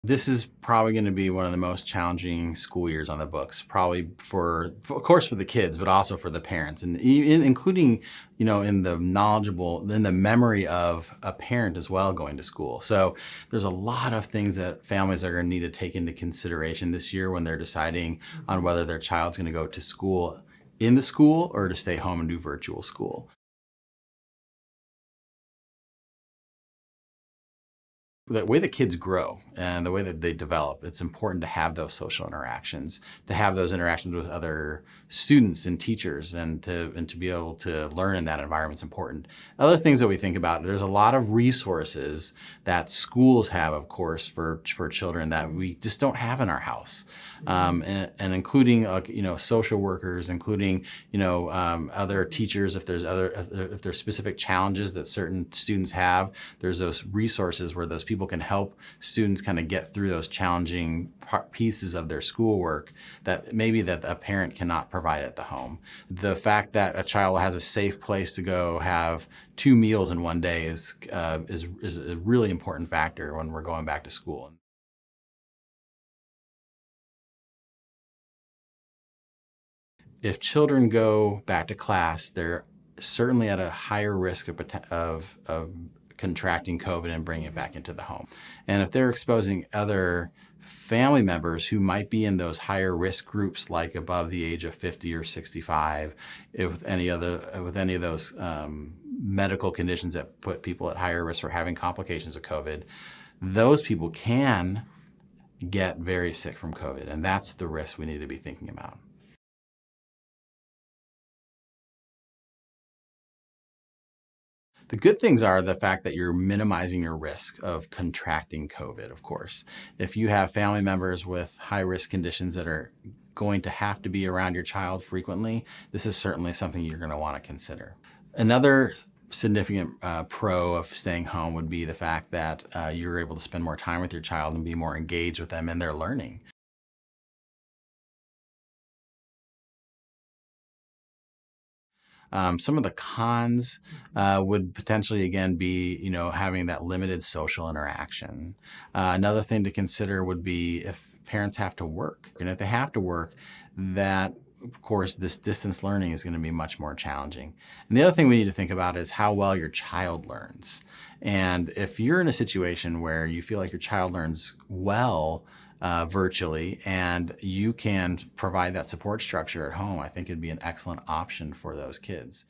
This is probably going to be one of the most challenging school years on the books, probably of course, for the kids, but also for the parents, and including, in in the memory of a parent as well going to school. So there's a lot of things that families are going to need to take into consideration this year when they're deciding on whether their child's going to go to school in the school or to stay home and do virtual school. The way that kids grow and the way that they develop, it's important to have those social interactions, to have those interactions with other students and teachers, and to be able to learn in that environment is important. Other things that we think about, there's a lot of resources that schools have, of course, for children that we just don't have in our house, and including social workers, including other teachers if there's specific challenges that certain students have. There's those resources where those people can help students kind of get through those challenging pieces of their schoolwork that maybe that a parent cannot provide at the home. The fact that a child has a safe place to go have 2 meals in one day is a really important factor when we're going back to school. If children go back to class, they're certainly at a higher risk of contracting COVID and bringing it back into the home. And if they're exposing other family members who might be in those higher risk groups, like above the age of 50 or 65, with any of those medical conditions that put people at higher risk for having complications of COVID, those people can get very sick from COVID, and that's the risk we need to be thinking about. The good things are the fact that you're minimizing your risk of contracting COVID, of course. If you have family members with high risk conditions that are going to have to be around your child frequently, this is certainly something you're going to want to consider. Another significant pro of staying home would be the fact that you're able to spend more time with your child and be more engaged with them in their learning. Some of the cons would potentially again be, having that limited social interaction. Another thing to consider would be if parents have to work, and if they have to work, that of course this distance learning is going to be much more challenging. And the other thing we need to think about is how well your child learns. And if you're in a situation where you feel like your child learns well virtually, and you can provide that support structure at home, I think it'd be an excellent option for those kids.